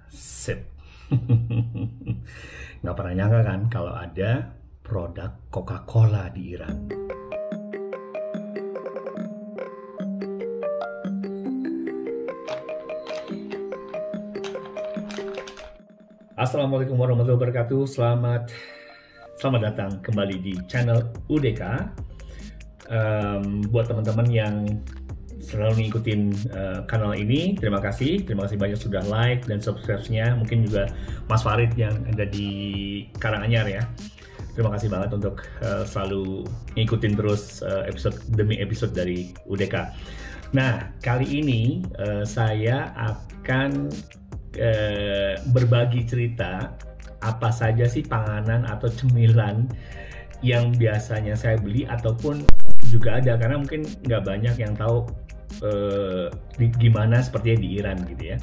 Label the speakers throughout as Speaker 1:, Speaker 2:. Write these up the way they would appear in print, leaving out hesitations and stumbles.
Speaker 1: Sip. Nggak pernah nyangka kan kalau ada produk Coca-Cola di Iran. Assalamualaikum warahmatullahi wabarakatuh. Selamat datang kembali di channel UDK. Buat teman-teman yang selalu ngikutin kanal ini, terima kasih banyak sudah like dan subscribe-nya. Mungkin juga Mas Farid yang ada di Karanganyar ya. Terima kasih banget untuk selalu ngikutin terus episode demi episode dari UDK. Nah, kali ini saya akan berbagi cerita apa saja sih panganan atau cemilan yang biasanya saya beli ataupun juga ada, karena mungkin nggak banyak yang tahu gimana sepertinya di Iran gitu ya.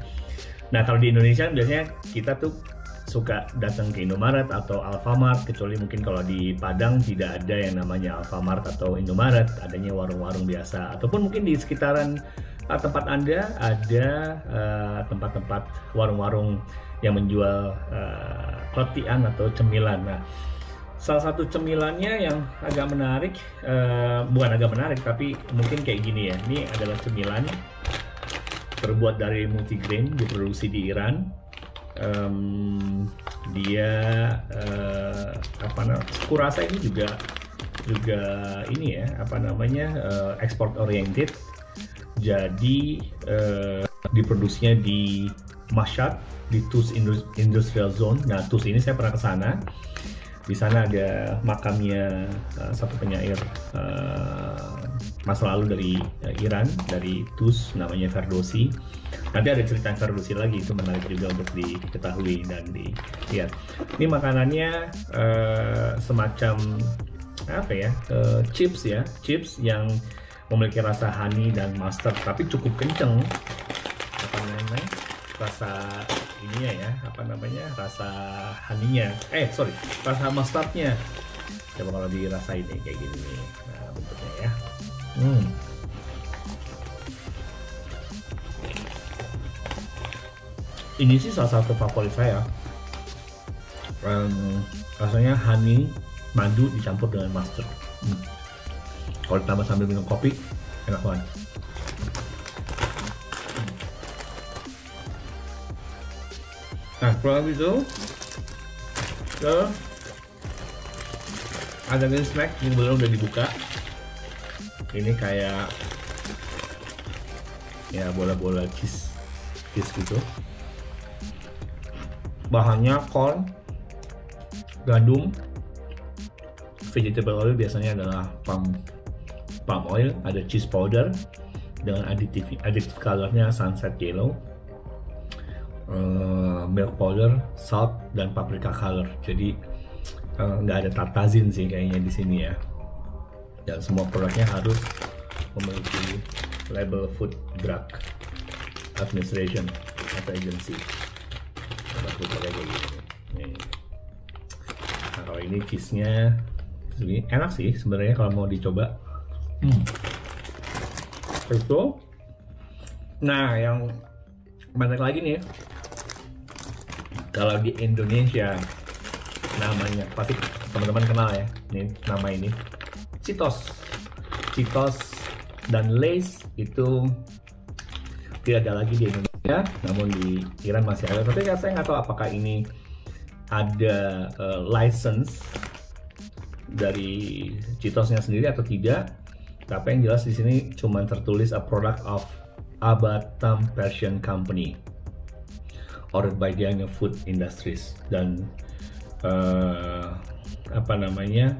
Speaker 1: Nah, kalau di Indonesia biasanya kita tuh suka datang ke Indomaret atau Alfamart, kecuali mungkin kalau di Padang tidak ada yang namanya Alfamart atau Indomaret, adanya warung-warung biasa, ataupun mungkin di sekitaran tempat Anda ada tempat-tempat warung-warung yang menjual rotian atau cemilan. Nah, salah satu cemilannya yang agak menarik, bukan agak menarik, tapi mungkin kayak gini ya. Ini adalah cemilan terbuat dari multigrain, diproduksi di Iran. Dia apa namanya? Kurasa ini juga ini ya, apa namanya, export oriented. Jadi diproduksinya di Mashhad, di Tus Industrial Zone. Nah, Tus ini saya pernah ke sana. Di sana ada makamnya satu penyair masa lalu dari Iran, dari Tus, namanya Ferdowsi. Nanti ada cerita Ferdowsi lagi, itu menarik juga untuk diketahui dan dilihat. Ini makanannya semacam apa ya, chips ya, chips yang memiliki rasa honey dan mustard, tapi cukup kenceng. Apa namanya? Rasa ininya ya, apa namanya, rasa honey-nya, rasa mustardnya. Coba kalau dirasain nih kayak gini nih, nah bentuknya ya. Ini sih salah satu favorit saya. Rasanya honey, madu dicampur dengan mustard. Kalau ditambah sambil minum kopi, enak banget. Nah, kurang lebih itu ada nih snack yang belum udah dibuka. Ini kayak ya bola-bola cheese gitu. Bahannya corn, gandum, vegetable oil biasanya adalah palm oil, ada cheese powder dengan additive colornya sunset yellow, milk powder, salt, dan paprika color. Jadi nggak ada tartazin sih kayaknya di sini ya. Dan semua produknya harus memiliki label Food Drug Administration atau agency. Kayak gitu. Nih. Nah, kalau ini cheese-nya enak sih sebenarnya kalau mau dicoba. Itu. Nah, yang menarik lagi nih, kalau di Indonesia namanya pasti teman-teman kenal ya, nih nama ini Cheetos dan Lay's itu tidak ada lagi di Indonesia, namun di Iran masih ada. Tapi saya nggak tahu apakah ini ada license dari Cheetosnya sendiri atau tidak. Tapi yang jelas di sini cuma tertulis a product of Abatam Persian Company, ordered by Diana Food Industries. Dan apa namanya,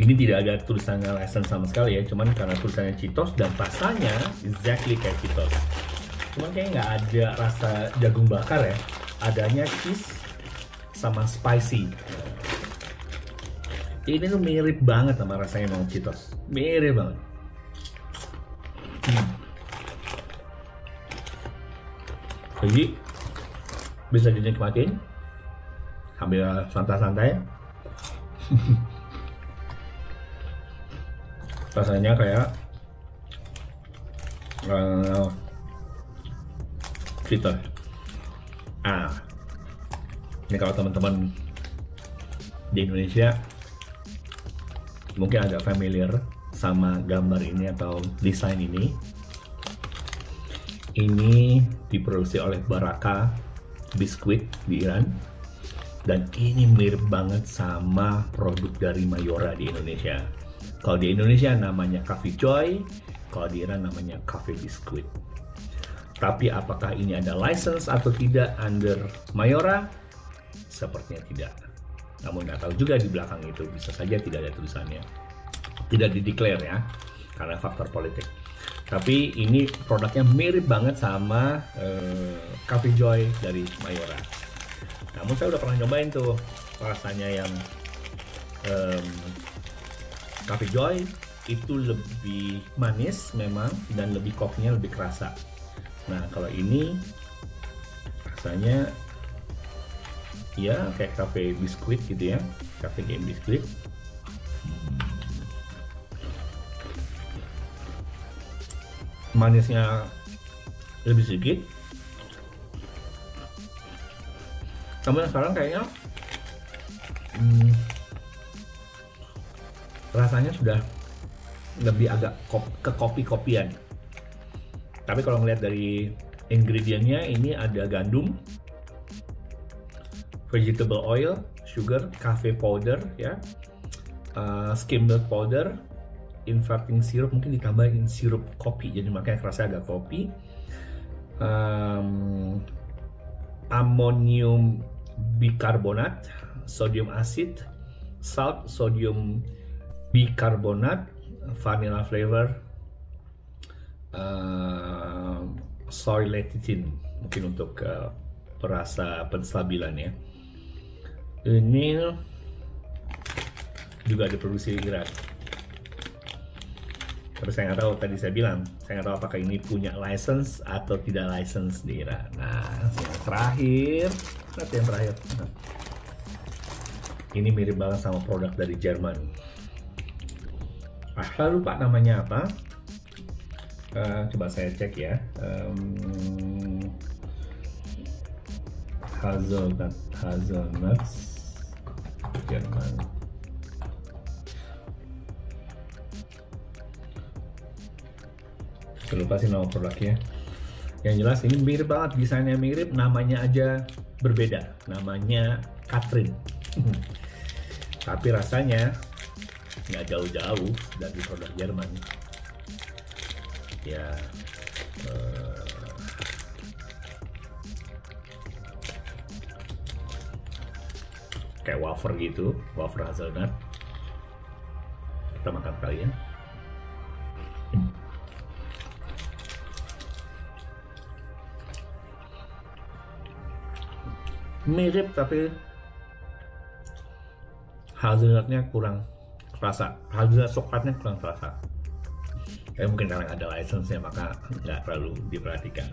Speaker 1: ini tidak ada tulisannya license sama sekali ya, cuman karena tulisannya Cheetos dan rasanya exactly kayak Cheetos, cuman kayaknya nggak ada rasa jagung bakar ya, adanya cheese sama spicy. Ini tuh mirip banget sama rasanya sama Cheetos, mirip banget. Jadi bisa dinikmatin sambil santai-santai. Rasanya kayak Cheetos. Ah, ini kalau teman-teman di Indonesia mungkin agak familiar sama gambar ini atau desain ini. Ini diproduksi oleh Baraka Biskuit di Iran, dan ini mirip banget sama produk dari Mayora di Indonesia. Kalau di Indonesia namanya Cafe Joy, kalau di Iran namanya Cafe Biskuit. Tapi apakah ini ada license atau tidak under Mayora? Sepertinya tidak. Namun nggak tahu juga di belakang itu, bisa saja tidak ada tulisannya. Tidak dideklar ya, karena faktor politik. Tapi ini produknya mirip banget sama Cafe Joy dari Mayora. Namun saya udah pernah nyobain tuh rasanya yang Cafe Joy itu lebih manis memang, dan lebih kopinya lebih kerasa. Nah kalau ini rasanya ya kayak Cafe Biskuit gitu ya, Cafe Game Biskuit. Manisnya lebih sedikit, namun sekarang kayaknya rasanya sudah lebih agak ke kopi-kopian. Tapi kalau ngeliat dari ingredientnya, ini ada gandum, vegetable oil, sugar, cafe powder ya, skim milk powder, inverting syrup, mungkin ditambahin sirup kopi jadi makanya kerasa agak kopi, ammonium bicarbonate, sodium acid, salt, sodium bicarbonate, vanilla flavor, soy lecithin mungkin untuk perasa penstabilan ya. Ini juga diproduksi di Iran. Tapi saya nggak tahu, tadi saya bilang saya nggak tahu apakah ini punya license atau tidak license di Iran. Nah yang terakhir, nanti yang terakhir, ini mirip banget sama produk dari Jerman. Saya lupa namanya apa. Coba saya cek ya. Hazelnuts Jerman. Saya lupa sih nama produknya. Yang jelas ini mirip banget, desainnya mirip, namanya aja berbeda. Namanya Catherine. Tapi rasanya nggak jauh-jauh dari produk Jerman. Ya, kayak wafer gitu, wafer hazelnut. Kita makan kali ya. Mirip tapi hazelnutnya kurang terasa, hazelnut coklatnya kurang terasa. Mungkin karena ada license-nya maka nggak terlalu diperhatikan.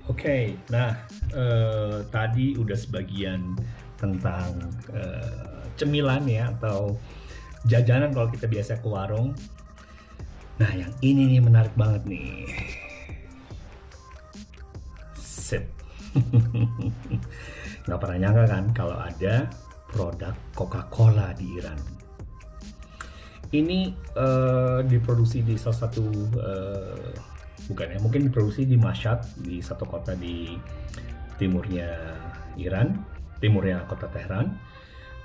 Speaker 1: Oke, nah tadi udah sebagian tentang cemilan ya, atau jajanan kalau kita biasa ke warung. Nah yang ini nih menarik banget nih. Sip. Nggak pernah nyangka kan kalau ada produk Coca-Cola di Iran. Ini diproduksi di salah satu, bukan ya, mungkin diproduksi di Mashhad, di satu kota di timurnya Iran, timurnya kota Tehran.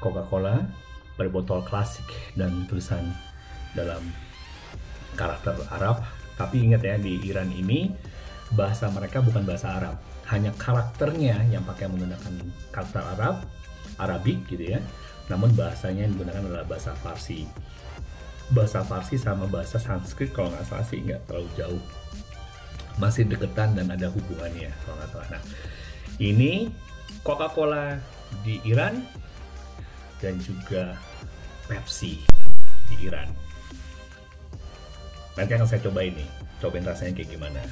Speaker 1: Coca-Cola berbotol klasik dan tulisan dalam karakter Arab. Tapi ingat ya, di Iran ini bahasa mereka bukan bahasa Arab, hanya karakternya yang pakai menggunakan karakter Arabik gitu ya. Namun bahasanya yang digunakan adalah bahasa Farsi. Bahasa Farsi sama bahasa Sanskrit kalau nggak salah sih nggak terlalu jauh, masih deketan dan ada hubungannya kalau nggak salah. Nah ini Coca-Cola di Iran dan juga Pepsi di Iran. Nanti akan saya cobain nih, cobain rasanya kayak gimana.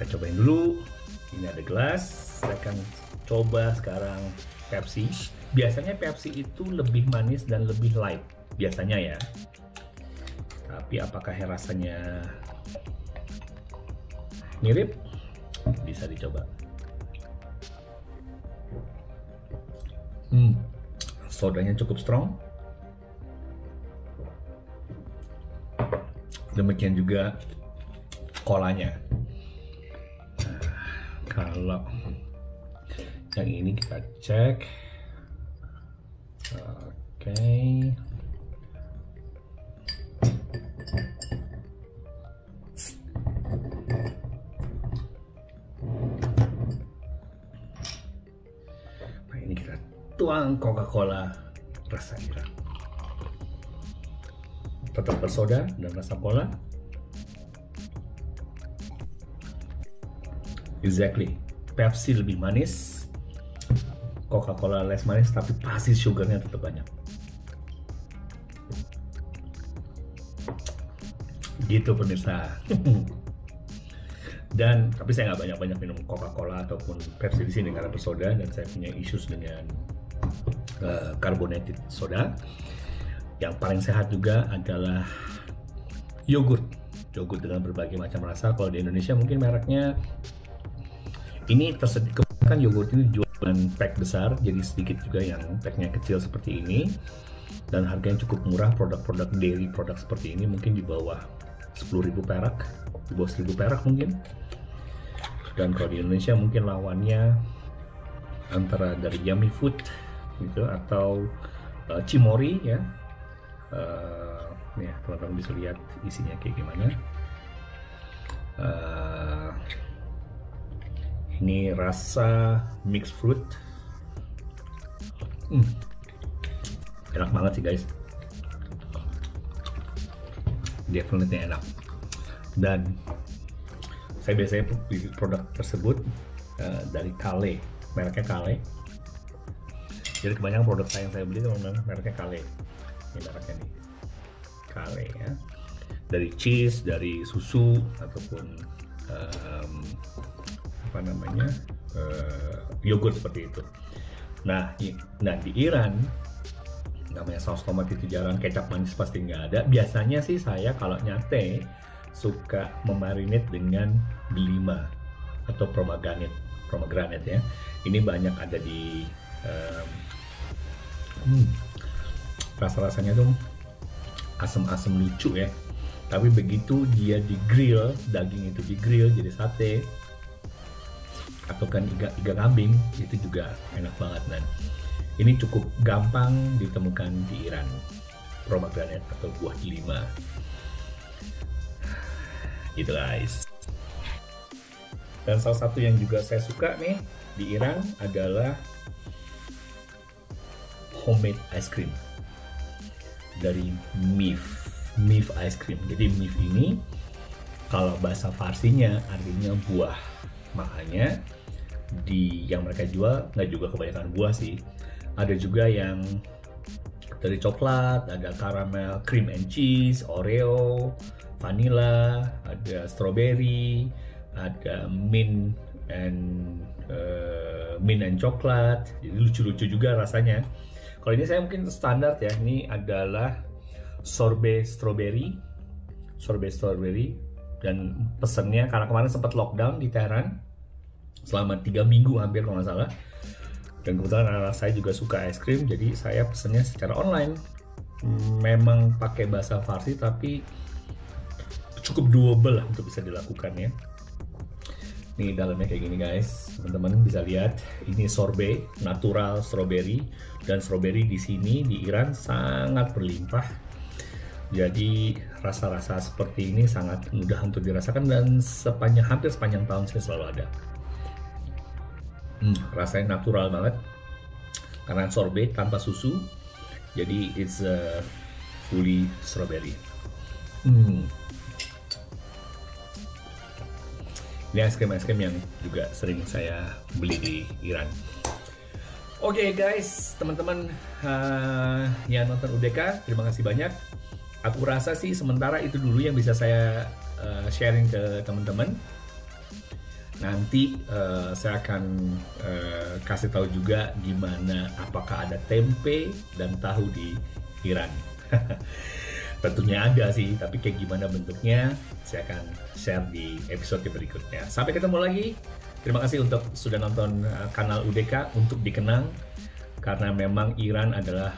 Speaker 1: Kita cobain dulu. Ini ada gelas, saya akan coba sekarang Pepsi. Biasanya Pepsi itu lebih manis dan lebih light biasanya ya, tapi apakah rasanya mirip? bisa dicoba. Sodanya cukup strong. Demikian juga kolanya. Nah, kalau yang ini kita cek. Oke. Nah, ini kita tuang Coca-Cola rasa Irang. Tetap bersoda dan rasa cola. Exactly. Pepsi lebih manis, Coca-Cola less manis, tapi pasti sugarnya tetap banyak. Gitu pemirsa. Dan tapi saya nggak banyak-banyak minum Coca-Cola ataupun Pepsi di sini karena bersoda, dan saya punya issues dengan carbonated soda. Yang paling sehat juga adalah yogurt dengan berbagai macam rasa. Kalau di Indonesia mungkin mereknya ini tersedia, kebanyakan yogurt ini jualan pack besar, jadi sedikit juga yang packnya kecil seperti ini, dan harganya cukup murah. Produk-produk dairy produk seperti ini mungkin di bawah 10.000 perak, di bawah 1.000 perak mungkin. Dan kalau di Indonesia mungkin lawannya antara dari Yummy Food gitu atau Cimory ya. Nih teman-teman bisa lihat isinya kayak gimana. Ini rasa mixed fruit. Enak banget sih guys. Definitely enak. Dan saya biasanya beli produk tersebut dari Kale, mereknya Kale. Jadi kebanyakan produk yang saya beli teman-teman mereknya Kale. Ini mereknya nih, Kale ya. Dari cheese, dari susu ataupun yogurt seperti itu. Nah di Iran namanya saus tomat itu jarang, kecap manis pasti nggak ada. Biasanya sih saya kalau nyate suka memarinate dengan delima atau pomegranate ya. Ini banyak ada di rasa-rasanya tuh asam-asam lucu ya. Tapi begitu dia di grill, daging itu di grill jadi sate atau kan iga kambing, itu juga enak banget. Dan ini cukup gampang ditemukan di Iran, pomegranate atau buah delima. Gitu guys. Dan salah satu yang juga saya suka nih di Iran adalah homemade ice cream dari Mif ice cream. Jadi Mif ini kalau bahasa Farsinya artinya buah, makanya di yang mereka jual nggak juga kebanyakan buah sih. Ada juga yang dari coklat, ada caramel, cream and cheese, Oreo, vanilla, ada strawberry, ada mint and coklat. Jadi lucu-lucu juga rasanya. Kalau ini saya mungkin standar ya. Ini adalah sorbet strawberry dan pesennya karena kemarin sempat lockdown di Teheran selama 3 minggu hampir kalau nggak salah. Dan kebetulan anak saya juga suka es krim, jadi saya pesennya secara online. Memang pakai bahasa Farsi tapi cukup doable lah untuk bisa dilakukan ya. Ini dalamnya kayak gini guys, teman-teman bisa lihat. Ini sorbet natural strawberry, dan strawberry di sini di Iran sangat berlimpah. Jadi rasa-rasa seperti ini sangat mudah untuk dirasakan dan hampir sepanjang tahun saya selalu ada. Rasanya natural banget karena sorbet tanpa susu, jadi it's fully strawberry. Ini es krim yang juga sering saya beli di Iran. Oke guys, teman-teman yang nonton UDK, terima kasih banyak. Aku rasa sih sementara itu dulu yang bisa saya sharing ke teman-teman. Nanti saya akan kasih tahu juga gimana, apakah ada tempe dan tahu di Iran. Tentunya ada sih, tapi kayak gimana bentuknya saya akan share di episode berikutnya. Sampai ketemu lagi. Terima kasih untuk sudah nonton kanal UDK untuk dikenang, karena memang Iran adalah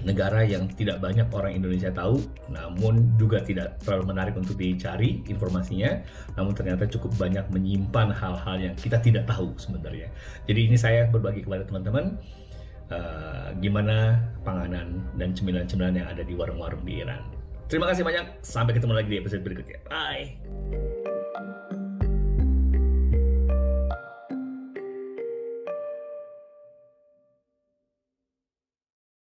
Speaker 1: negara yang tidak banyak orang Indonesia tahu, namun juga tidak terlalu menarik untuk dicari informasinya, namun ternyata cukup banyak menyimpan hal-hal yang kita tidak tahu sebenarnya. Jadi ini saya berbagi kepada teman-teman gimana panganan dan cemilan-cemilan yang ada di warung-warung di Iran. Terima kasih banyak, sampai ketemu lagi di episode berikutnya. Bye!